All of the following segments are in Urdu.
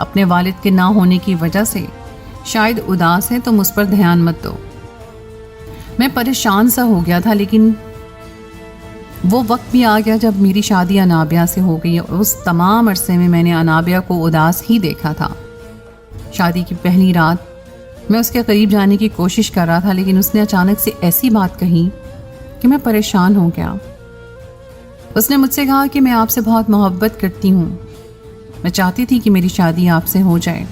اپنے والد کے نہ ہونے کی وجہ سے شاید اداس ہے، تم اس پر دھیان مت دو۔ میں پریشان سا ہو گیا تھا، لیکن وہ وقت بھی آ گیا جب میری شادی انابیہ سے ہو گئی، اور اس تمام عرصے میں میں نے انابیہ کو اداس ہی دیکھا تھا۔ شادی کی پہلی رات میں اس کے قریب جانے کی کوشش کر رہا تھا، لیکن اس نے اچانک سے ایسی بات کہی کہ میں پریشان ہو گیا۔ اس نے مجھ سے کہا کہ میں آپ سے بہت محبت کرتی ہوں، میں چاہتی تھی کہ میری شادی آپ سے ہو جائے،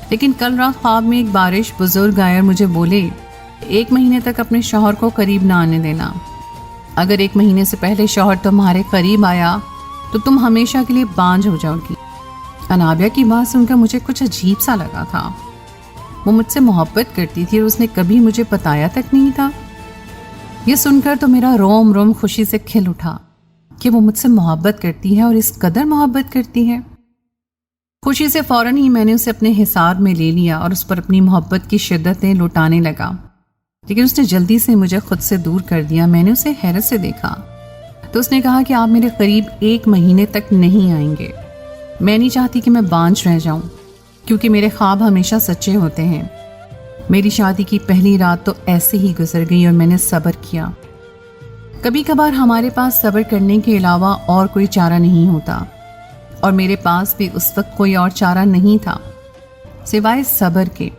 لیکن کل رات خواب میں ایک بارش بزرگ آئے اور مجھے بولے 1 مہینے تک اپنے شوہر کو قریب نہ آنے دینا۔ اگر 1 مہینے سے پہلے شوہر تمہارے قریب آیا تو تم ہمیشہ کے لیے بانجھ ہو جاؤ گی۔ انابیہ کی بات سن کر مجھے کچھ عجیب سا لگا تھا۔ وہ مجھ سے محبت کرتی تھی اور اس نے کبھی مجھے بتایا تک نہیں تھا۔ یہ سن کر تو میرا روم روم خوشی سے کھل اٹھا کہ وہ مجھ سے محبت کرتی ہے اور اس قدر محبت کرتی ہے۔ خوشی سے فوراً ہی میں نے اسے اپنے حصار میں لے لیا اور اس پر اپنی محبت کی شدتیں لٹانے لگا، لیکن اس نے جلدی سے مجھے خود سے دور کر دیا۔ میں نے اسے حیرت سے دیکھا تو اس نے کہا کہ آپ میرے قریب 1 مہینے تک نہیں آئیں گے۔ میں نہیں چاہتی کہ میں بانجھ رہ جاؤں، کیونکہ میرے خواب ہمیشہ سچے ہوتے ہیں۔ میری شادی کی پہلی رات تو ایسے ہی گزر گئی اور میں نے صبر کیا۔ کبھی کبھار ہمارے پاس صبر کرنے کے علاوہ اور کوئی چارہ نہیں ہوتا، اور میرے پاس بھی اس وقت کوئی اور چارہ نہیں تھا سوائے صبر کے۔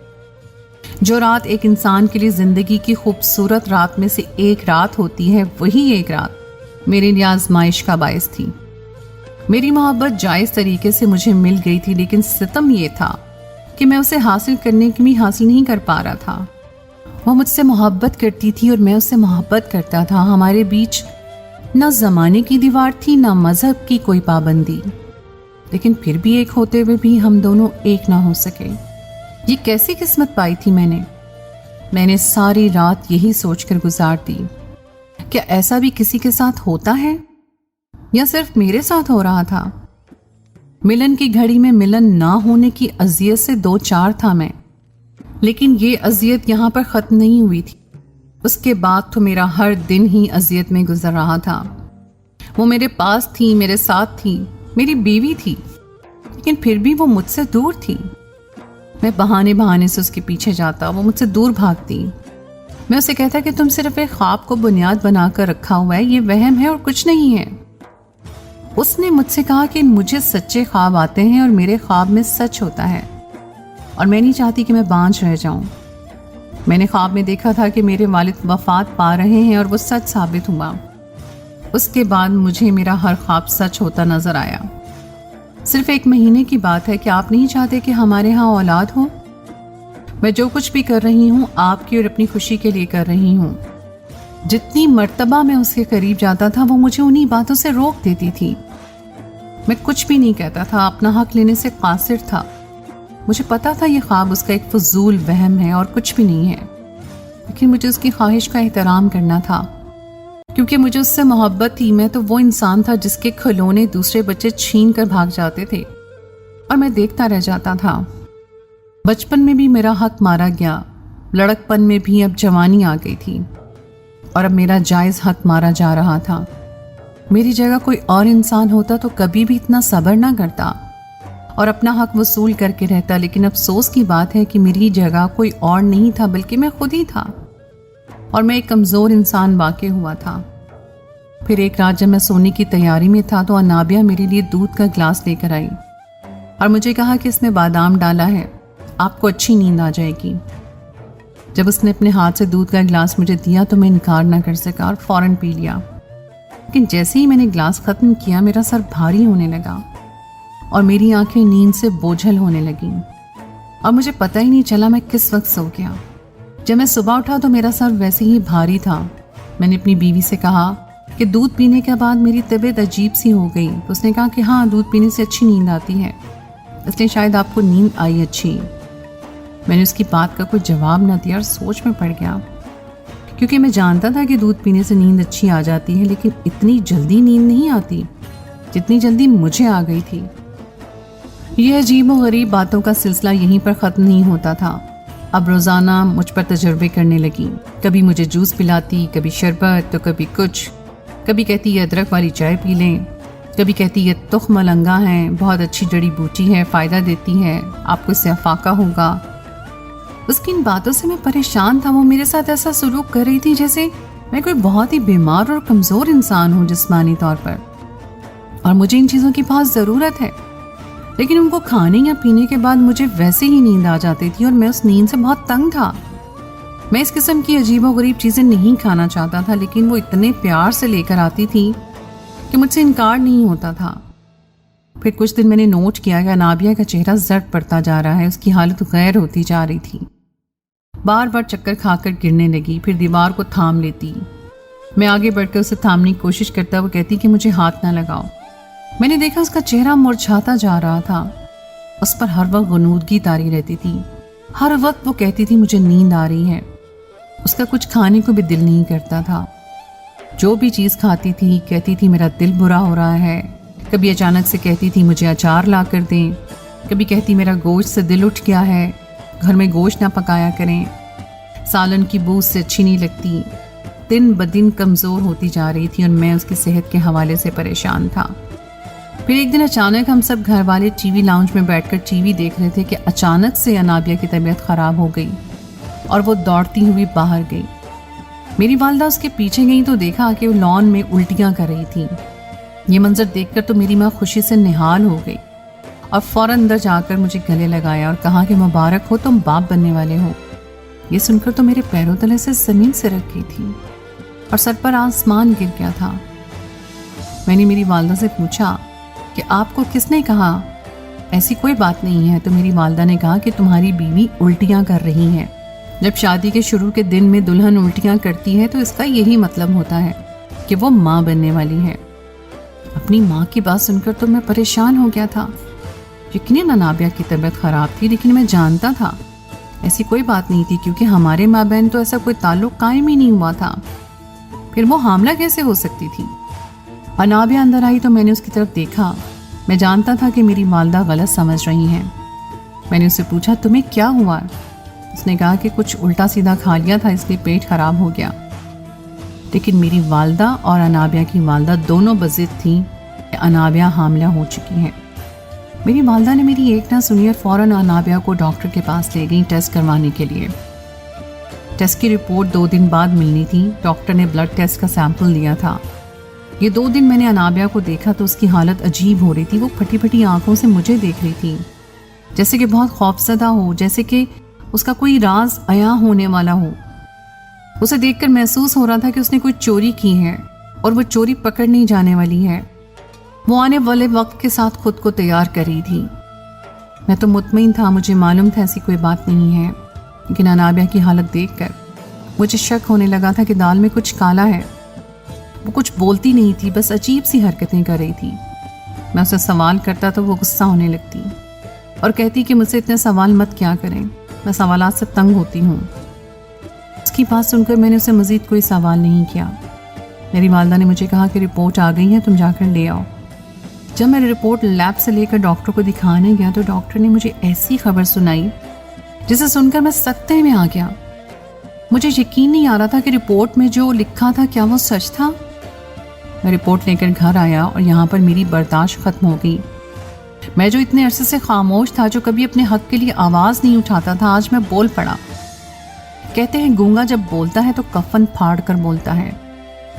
جو رات ایک انسان کے لیے زندگی کی خوبصورت رات میں سے ایک رات ہوتی ہے، وہی ایک رات میرے لیے آزمائش کا باعث تھی۔ میری محبت جائز طریقے سے مجھے مل گئی تھی، لیکن ستم یہ تھا کہ میں اسے حاصل کرنے کی بھی حاصل نہیں کر پا رہا تھا۔ وہ مجھ سے محبت کرتی تھی اور میں اس سے محبت کرتا تھا۔ ہمارے بیچ نہ زمانے کی دیوار تھی، نہ مذہب کی کوئی پابندی، لیکن پھر بھی ایک ہوتے ہوئے بھی ہم دونوں ایک نہ ہو سکے۔ یہ کیسی قسمت پائی تھی میں نے ساری رات یہی سوچ کر گزار دی، کیا ایسا بھی کسی کے ساتھ ہوتا ہے یا صرف میرے ساتھ ہو رہا تھا؟ ملن کی گھڑی میں ملن نہ ہونے کی اذیت سے 2 4 تھا میں، لیکن یہ اذیت یہاں پر ختم نہیں ہوئی تھی۔ اس کے بعد تو میرا ہر دن ہی اذیت میں گزر رہا تھا۔ وہ میرے پاس تھی، میرے ساتھ تھی، میری بیوی تھی، لیکن پھر بھی وہ مجھ سے دور تھی۔ میں بہانے سے اس کے پیچھے جاتا، وہ مجھ سے دور بھاگتی۔ میں اسے کہتا کہ تم صرف ایک خواب کو بنیاد بنا کر رکھا ہوا ہے، یہ وہم ہے اور کچھ نہیں ہے۔ اس نے مجھ سے کہا کہ مجھے سچے خواب آتے ہیں اور میرے خواب میں سچ ہوتا ہے، اور میں نہیں چاہتی کہ میں بانجھ رہ جاؤں۔ میں نے خواب میں دیکھا تھا کہ میرے والد وفات پا رہے ہیں اور وہ سچ ثابت ہوا۔ اس کے بعد مجھے میرا ہر خواب سچ ہوتا نظر آیا۔ صرف 1 مہینے کی بات ہے کہ آپ نہیں چاہتے کہ ہمارے ہاں اولاد ہو۔ میں جو کچھ بھی کر رہی ہوں آپ کی اور اپنی خوشی کے لیے کر رہی ہوں۔ جتنی مرتبہ میں اس کے قریب جاتا تھا وہ مجھے انہی باتوں سے روک دیتی تھی۔ میں کچھ بھی نہیں کہتا تھا، اپنا حق لینے سے قاصر تھا۔ مجھے پتا تھا یہ خواب اس کا ایک فضول وہم ہے اور کچھ بھی نہیں ہے، لیکن مجھے اس کی خواہش کا احترام کرنا تھا، کیونکہ مجھے اس سے محبت تھی۔ میں تو وہ انسان تھا جس کے کھلونے دوسرے بچے چھین کر بھاگ جاتے تھے اور میں دیکھتا رہ جاتا تھا۔ بچپن میں بھی میرا حق مارا گیا، لڑکپن میں بھی اب جوانی آ گئی تھی، اور اب میرا جائز حق مارا جا رہا تھا۔ میری جگہ کوئی اور انسان ہوتا تو کبھی بھی اتنا صبر نہ کرتا اور اپنا حق وصول کر کے رہتا، لیکن افسوس کی بات ہے کہ میری جگہ کوئی اور نہیں تھا بلکہ میں خود ہی تھا، اور میں ایک کمزور انسان واقع ہوا تھا۔ پھر ایک رات جب میں سونے کی تیاری میں تھا تو انابیہ میرے لیے دودھ کا گلاس لے کر آئی اور مجھے کہا کہ اس میں بادام ڈالا ہے، آپ کو اچھی نیند آ جائے گی۔ جب اس نے اپنے ہاتھ سے دودھ کا گلاس مجھے دیا تو میں انکار نہ کر سکا اور فوراً پی لیا، لیکن جیسے ہی میں نے گلاس ختم کیا میرا سر بھاری ہونے لگا اور میری آنکھیں نیند سے بوجھل ہونے لگیں، اور مجھے پتہ ہی نہیں چلا میں کس وقت سو گیا۔ جب میں صبح اٹھا تو میرا سر ویسے ہی بھاری تھا۔ میں نے اپنی بیوی سے کہا کہ دودھ پینے کے بعد میری طبیعت عجیب سی ہو گئی، تو اس نے کہا کہ ہاں دودھ پینے سے اچھی نیند آتی ہے، اس لیے شاید آپ کو نیند آئی اچھی۔ میں نے اس کی بات کا کوئی جواب نہ دیا اور سوچ میں پڑ گیا، کیونکہ میں جانتا تھا کہ دودھ پینے سے نیند اچھی آ جاتی ہے، لیکن اتنی جلدی نیند نہیں آتی جتنی جلدی مجھے آ گئی تھی۔ یہ عجیب و غریب باتوں کا سلسلہ یہیں پر ختم نہیں ہوتا تھا۔ اب روزانہ مجھ پر تجربے کرنے لگی، کبھی مجھے جوس پلاتی، کبھی شربت، تو کبھی کچھ، کبھی کہتی ہے ادرک والی چائے پی لیں، کبھی کہتی یہ تخم ملنگا ہے، بہت اچھی جڑی بوٹی ہے، فائدہ دیتی ہے، آپ کو اس سے افاقہ ہوگا۔ اس کی ان باتوں سے میں پریشان تھا۔ وہ میرے ساتھ ایسا سلوک کر رہی تھی جیسے میں کوئی بہت ہی بیمار اور کمزور انسان ہوں جسمانی طور پر، اور مجھے ان چیزوں کی بہت ضرورت ہے، لیکن ان کو کھانے یا پینے کے بعد مجھے ویسے ہی نیند آ جاتی تھی، اور میں اس نیند سے بہت تنگ تھا۔ میں اس قسم کی عجیب و غریب چیزیں نہیں کھانا چاہتا تھا، لیکن وہ اتنے پیار سے لے کر آتی تھی کہ مجھ سے انکار نہیں ہوتا تھا۔ پھر کچھ دن میں نے نوٹ کیا کہ انابیہ کا چہرہ زرد پڑتا جا رہا ہے، اس کی حالت غیر ہوتی جا رہی تھی، بار بار چکر کھا کر گرنے لگی، پھر دیوار کو تھام لیتی۔ میں آگے بڑھ کر اسے تھامنے کی کوشش کرتا، وہ کہتی کہ مجھے ہاتھ نہ لگاؤ۔ میں نے دیکھا اس کا چہرہ مرجھاتا جا رہا تھا، اس پر ہر وقت غنودگی طاری رہتی تھی، ہر وقت وہ کہتی تھی مجھے نیند آ رہی ہے۔ اس کا کچھ کھانے کو بھی دل نہیں کرتا تھا، جو بھی چیز کھاتی تھی کہتی تھی میرا دل برا ہو رہا ہے، کبھی اچانک سے کہتی تھی مجھے اچار لا کر دیں، کبھی کہتی میرا گوشت سے دل اٹھ گیا ہے، گھر میں گوشت نہ پکایا کریں، سالن کی بو سے اچھی نہیں لگتی۔ دن بدن کمزور ہوتی جا رہی تھی اور میں اس کی صحت کے حوالے سے پریشان تھا۔ پھر ایک دن اچانک ہم سب گھر والے ٹی وی لاؤنج میں بیٹھ کر ٹی وی دیکھ رہے تھے کہ اچانک سے انابیہ کی طبیعت خراب ہو گئی اور وہ دوڑتی ہوئی باہر گئی۔ میری والدہ اس کے پیچھے گئی تو دیکھا کہ وہ لان میں الٹیاں کر رہی تھی۔ یہ منظر دیکھ کر تو میری ماں خوشی سے نہال ہو گئی اور فوراً اندر جا کر مجھے گلے لگایا اور کہا کہ مبارک ہو، تم باپ بننے والے ہو۔ یہ سن کر تو میرے پیروں تلے سے زمین سرک گئی تھی اور سر پر آسمان گر گیا تھا۔ میں نے میری والدہ سے پوچھا کہ آپ کو کس نے کہا؟ ایسی کوئی بات نہیں ہے۔ تو میری والدہ نے کہا کہ تمہاری بیوی الٹیاں کر رہی ہے۔ جب شادی کے شروع کے دن میں دلہن الٹیاں کرتی ہے تو اس کا یہی مطلب ہوتا ہے کہ وہ ماں بننے والی ہے۔ اپنی ماں کی بات سن کر تو میں پریشان ہو گیا تھا۔ یقیناً انابیہ کی طبیعت خراب تھی، لیکن میں جانتا تھا ایسی کوئی بات نہیں تھی، کیونکہ ہمارے ماں بہن تو ایسا کوئی تعلق قائم ہی نہیں ہوا تھا۔ پھر وہ حاملہ کیسے ہو سکتی تھی؟ انابیہ اندر آئی تو میں نے اس کی طرف دیکھا۔ میں جانتا تھا کہ میری والدہ غلط سمجھ رہی ہیں۔ میں نے اس سے پوچھا تمہیں کیا ہوا؟ اس نے کہا کہ کچھ الٹا سیدھا کھا لیا تھا، اس لیے پیٹ خراب ہو گیا۔ لیکن میری والدہ اور انابیہ کی والدہ دونوں بضد تھیں کہ انابیہ حاملہ ہو چکی ہیں۔ میری والدہ نے میری ایک نہ سنی اور فوراً انابیہ کو ڈاکٹر کے پاس لے گئی ٹیسٹ کروانے کے لیے۔ ٹیسٹ کی رپورٹ 2 دن بعد ملنی تھی۔ ڈاکٹر نے بلڈ ٹیسٹ کا سیمپل لیا تھا۔ یہ 2 دن میں نے انابیہ کو دیکھا تو اس کی حالت عجیب ہو رہی تھی۔ وہ پھٹی پھٹی آنکھوں سے مجھے دیکھ رہی تھی، جیسے کہ بہت خوفزدہ ہو، جیسے کہ اس کا کوئی راز عیاں ہونے والا ہو۔ اسے دیکھ کر محسوس ہو رہا تھا کہ اس نے کوئی چوری کی ہے اور وہ چوری پکڑ نہیں جانے والی ہے۔ وہ آنے والے وقت کے ساتھ خود کو تیار کر رہی تھی۔ میں تو مطمئن تھا، مجھے معلوم تھا ایسی کوئی بات نہیں ہے، لیکن انابیہ کی حالت دیکھ کر مجھے شک ہونے لگا تھا کہ دال میں کچھ کالا ہے۔ وہ کچھ بولتی نہیں تھی، بس عجیب سی حرکتیں کر رہی تھی۔ میں اسے سوال کرتا تو وہ غصہ ہونے لگتی اور کہتی کہ مجھ سے اتنے سوال مت کیا کریں، میں سوالات سے تنگ ہوتی ہوں۔ اس کی بات سن کر میں نے اسے مزید کوئی سوال نہیں کیا۔ میری والدہ نے مجھے کہا کہ رپورٹ آ گئی ہے، تم جا کر لے آؤ۔ جب میں رپورٹ لیب سے لے کر ڈاکٹر کو دکھانے گیا تو ڈاکٹر نے مجھے ایسی خبر سنائی جسے سن کر میں سکتے میں آ گیا۔ مجھے یقین نہیں آ رہا تھا کہ رپورٹ میں جو لکھا تھا کیا وہ سچ تھا۔ میں رپورٹ لے کر گھر آیا اور یہاں پر میری برداشت ختم ہو گئی۔ میں جو اتنے عرصے سے خاموش تھا، جو کبھی اپنے حق کے لیے آواز نہیں اٹھاتا تھا، آج میں بول پڑا۔ کہتے ہیں گونگا جب بولتا ہے تو کفن پھاڑ کر بولتا ہے۔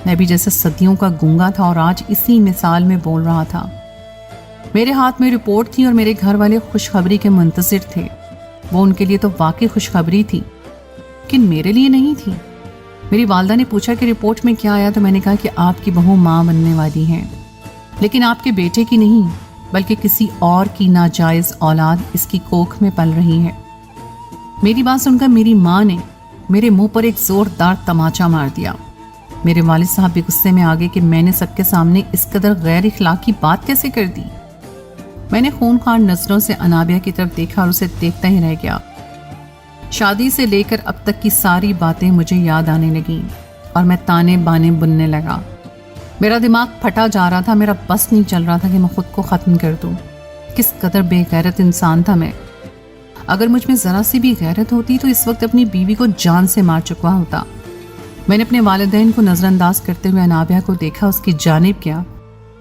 میں بھی جیسے صدیوں کا گونگا تھا اور آج اسی مثال میں بول رہا تھا۔ میرے ہاتھ میں رپورٹ تھی اور میرے گھر والے خوشخبری کے منتظر تھے۔ وہ ان کے لیے تو واقعی خوشخبری تھی، لیکن میرے لیے نہیں تھی۔ میری والدہ نے پوچھا کہ رپورٹ میں کیا آیا تو میں نے کہا کہ آپ کی بہو ماں بننے والی ہے، لیکن آپ کے بیٹے کی نہیں بلکہ کسی اور کی ناجائز اولاد اس کی کوکھ میں پل رہی ہے۔ میری بات سن کر میری ماں نے میرے منہ پر ایک زوردار تماچا مار دیا۔ میرے والد صاحب بھی غصے میں آ گئے کہ میں نے سب کے سامنے اس قدر غیر اخلاقی بات کیسے کر دی۔ میں نے خونخوار نظروں سے انابیہ کی طرف دیکھا اور اسے دیکھتا ہی رہ گیا۔ شادی سے لے کر اب تک کی ساری باتیں مجھے یاد آنے لگیں اور میں تانے بانے بننے لگا۔ میرا دماغ پھٹا جا رہا تھا، میرا بس نہیں چل رہا تھا کہ میں خود کو ختم کر دوں۔ کس قدر بے غیرت انسان تھا میں۔ اگر مجھ میں ذرا سی بھی غیرت ہوتی تو اس وقت اپنی بیوی کو جان سے مار چکا ہوتا۔ میں نے اپنے والدین کو نظر انداز کرتے ہوئے انابیہ کو دیکھا، اس کی جانب کیا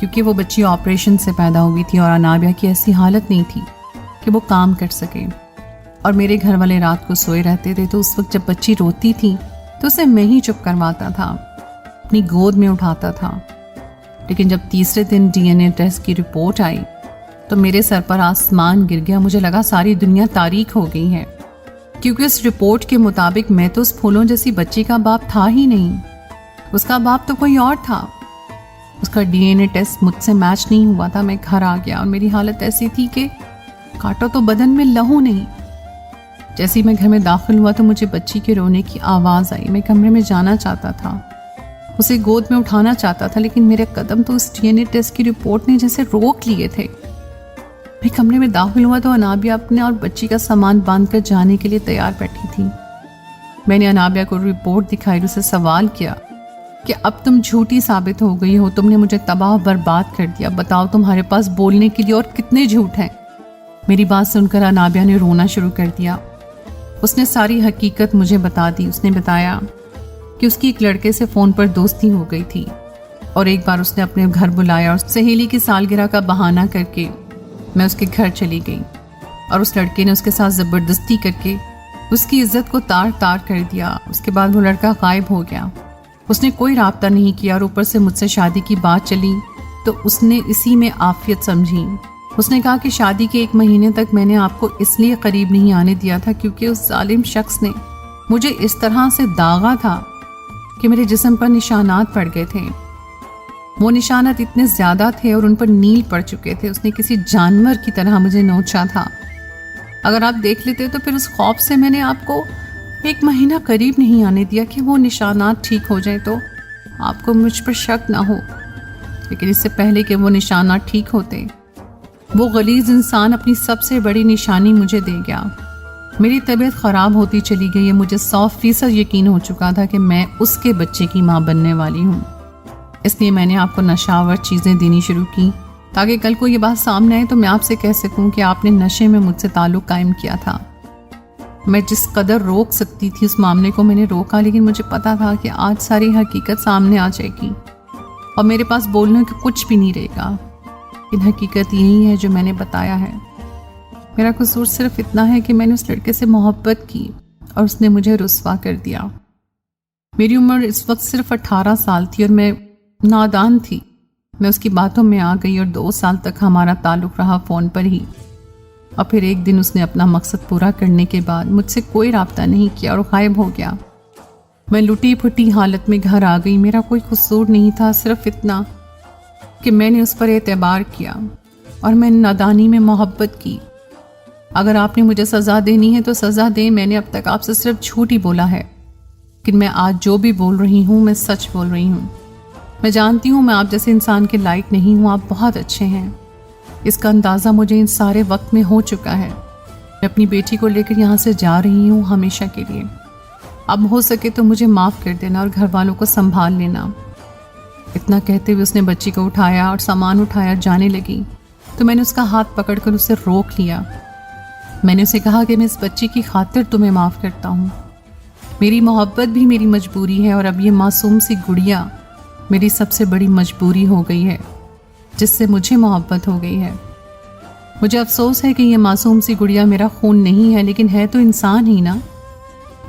کیونکہ وہ بچی آپریشن سے پیدا ہوئی تھی اور انابیہ کی ایسی حالت نہیں تھی کہ وہ کام کر سکے، اور میرے گھر والے رات کو سوئے رہتے تھے، تو اس وقت جب بچی روتی تھی تو اسے میں ہی چپ کرواتا تھا، اپنی گود میں اٹھاتا تھا۔ لیکن جب تیسرے دن DNA ٹیسٹ کی رپورٹ آئی تو میرے سر پر آسمان گر گیا، مجھے لگا ساری دنیا تاریک ہو گئی ہے، کیونکہ اس رپورٹ کے مطابق میں تو اس پھولوں جیسی بچی کا باپ تھا ہی نہیں، اس کا باپ تو کوئی اور تھا۔ اس کا DNA ٹیسٹ مجھ سے میچ نہیں ہوا تھا۔ میں گھر آ گیا اور میری حالت ایسی تھی کہ کاٹو تو بدن میں لہو نہیں۔ جیسے ہی میں گھر میں داخل ہوا تو مجھے بچی کے رونے کی آواز آئی۔ میں کمرے میں جانا چاہتا تھا، اسے گود میں اٹھانا چاہتا تھا، لیکن میرے قدم تو اس DNA ٹیسٹ کی رپورٹ نے جیسے روک لیے تھے۔ میں کمرے میں داخل ہوا تو انابیہ اپنے اور بچی کا سامان باندھ کر جانے کے لیے تیار بیٹھی تھی۔ میں نے انابیہ کو رپورٹ دکھائی اور اسے سوال کیا کہ اب تم جھوٹی ثابت ہو گئی ہو، تم نے مجھے تباہ و برباد کر دیا، بتاؤ تمہارے پاس بولنے کے لیے اور کتنے جھوٹ ہیں۔ میری بات سن کر انابیہ نے رونا شروع کر دیا۔ اس نے ساری حقیقت مجھے بتا دی۔ اس نے بتایا کہ اس کی ایک لڑکے سے فون پر دوستی ہو گئی تھی، اور ایک بار اس نے اپنے گھر بلایا اور سہیلی کی سالگرہ کا بہانہ کر کے میں اس کے گھر چلی گئی، اور اس لڑکے نے اس کے ساتھ زبردستی کر کے اس کی عزت کو تار تار کر دیا۔ اس کے بعد وہ لڑکا غائب ہو گیا، اس نے کوئی رابطہ نہیں کیا، اور اوپر سے مجھ سے شادی کی بات چلی تو اس نے اسی میں عافیت سمجھی۔ اس نے کہا کہ شادی کے 1 مہینے تک میں نے آپ کو اس لیے قریب نہیں آنے دیا تھا کیونکہ اس ظالم شخص نے مجھے اس طرح سے داغا تھا کہ میرے جسم پر نشانات پڑ گئے تھے۔ وہ نشانات اتنے زیادہ تھے اور ان پر نیل پڑ چکے تھے، اس نے کسی جانور کی طرح مجھے نوچا تھا۔ اگر آپ دیکھ لیتے تو پھر اس خوف سے میں نے آپ کو 1 مہینہ قریب نہیں آنے دیا کہ وہ نشانات ٹھیک ہو جائیں تو آپ کو مجھ پر شک نہ ہو۔ لیکن اس سے پہلے کہ وہ نشانات ٹھیک ہوتے، وہ غلیظ انسان اپنی سب سے بڑی نشانی مجھے دے گیا۔ میری طبیعت خراب ہوتی چلی گئی ہے، مجھے 100% یقین ہو چکا تھا کہ میں اس کے بچے کی ماں بننے والی ہوں۔ اس لیے میں نے آپ کو نشاور چیزیں دینی شروع کی تاکہ کل کو یہ بات سامنے آئے تو میں آپ سے کہہ سکوں کہ آپ نے نشے میں مجھ سے تعلق قائم کیا تھا۔ میں جس قدر روک سکتی تھی اس معاملے کو میں نے روکا، لیکن مجھے پتا تھا کہ آج ساری حقیقت سامنے آ جائے گی اور میرے پاس بولنے کو کچھ بھی نہیں رہے گا۔ لیکن حقیقت یہی ہے جو میں نے بتایا ہے۔ میرا قصور صرف اتنا ہے کہ میں نے اس لڑکے سے محبت کی اور اس نے مجھے رسوا کر دیا۔ میری عمر اس وقت صرف 18 سال تھی اور میں نادان تھی۔ میں اس کی باتوں میں آ گئی اور 2 سال تک ہمارا تعلق رہا فون پر ہی، اور پھر ایک دن اس نے اپنا مقصد پورا کرنے کے بعد مجھ سے کوئی رابطہ نہیں کیا اور غائب ہو گیا۔ میں لٹی پھٹی حالت میں گھر آ گئی۔ میرا کوئی قصور نہیں تھا، صرف اتنا کہ میں نے اس پر اعتبار کیا اور میں نادانی میں محبت کی۔ اگر آپ نے مجھے سزا دینی ہے تو سزا دیں، میں نے اب تک آپ سے صرف جھوٹ ہی بولا ہے، لیکن میں آج جو بھی بول رہی ہوں میں سچ بول رہی ہوں۔ میں جانتی ہوں میں آپ جیسے انسان کے لائق نہیں ہوں، آپ بہت اچھے ہیں، اس کا اندازہ مجھے ان سارے وقت میں ہو چکا ہے۔ میں اپنی بیٹی کو لے کر یہاں سے جا رہی ہوں ہمیشہ کے لیے۔ اب ہو سکے تو مجھے معاف کر دینا اور گھر والوں کو سنبھال لینا۔ اتنا کہتے ہوئے اس نے بچی کو اٹھایا اور سامان اٹھایا جانے لگی تو میں نے اس کا ہاتھ پکڑ کر اسے روک لیا۔ میں نے اسے کہا کہ میں اس بچی کی خاطر تمہیں معاف کرتا ہوں، میری محبت بھی میری مجبوری ہے، اور اب یہ معصوم سی گڑیا میری سب سے بڑی مجبوری ہو گئی ہے جس سے مجھے محبت ہو گئی ہے۔ مجھے افسوس ہے کہ یہ معصوم سی گڑیا میرا خون نہیں ہے، لیکن ہے تو انسان ہی نا۔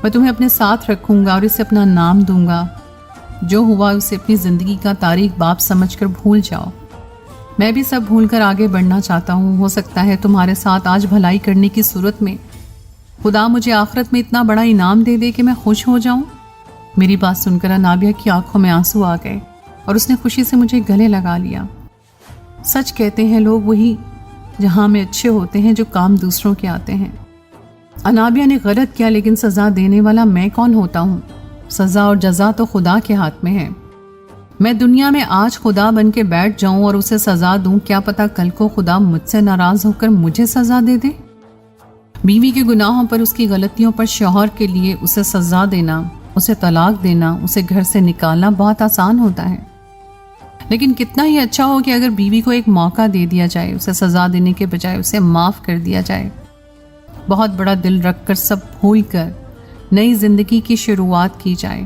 میں تمہیں اپنے ساتھ رکھوں گا اور اسے اپنا نام دوں گا۔ جو ہوا اسے اپنی زندگی کا تاریخ باپ سمجھ کر بھول جاؤ۔ میں بھی سب بھول کر آگے بڑھنا چاہتا ہوں۔ ہو سکتا ہے تمہارے ساتھ آج بھلائی کرنے کی صورت میں خدا مجھے آخرت میں اتنا بڑا انعام دے دے کہ میں خوش ہو جاؤں۔ میری بات سن کر انابیہ کی آنکھوں میں آنسو آ گئے اور اس نے خوشی سے مجھے گلے لگا لیا۔ سچ کہتے ہیں لوگ وہی جہاں میں اچھے ہوتے ہیں جو کام دوسروں کے آتے ہیں۔ انابیہ نے غلط کیا، لیکن سزا دینے والا میں کون ہوتا ہوں؟ سزا اور جزا تو خدا کے ہاتھ میں ہے۔ میں دنیا میں آج خدا بن کے بیٹھ جاؤں اور اسے سزا دوں، کیا پتا کل کو خدا مجھ سے ناراض ہو کر مجھے سزا دے دے۔ بیوی کے گناہوں پر، اس کی غلطیوں پر شوہر کے لیے اسے سزا دینا، اسے طلاق دینا، اسے گھر سے نکالنا بہت آسان ہوتا ہے، لیکن کتنا ہی اچھا ہو کہ اگر بیوی کو ایک موقع دے دیا جائے، اسے سزا دینے کے بجائے اسے معاف کر دیا جائے، بہت بڑا دل رکھ کر سب بھول کر نئی زندگی کی شروعات کی جائے۔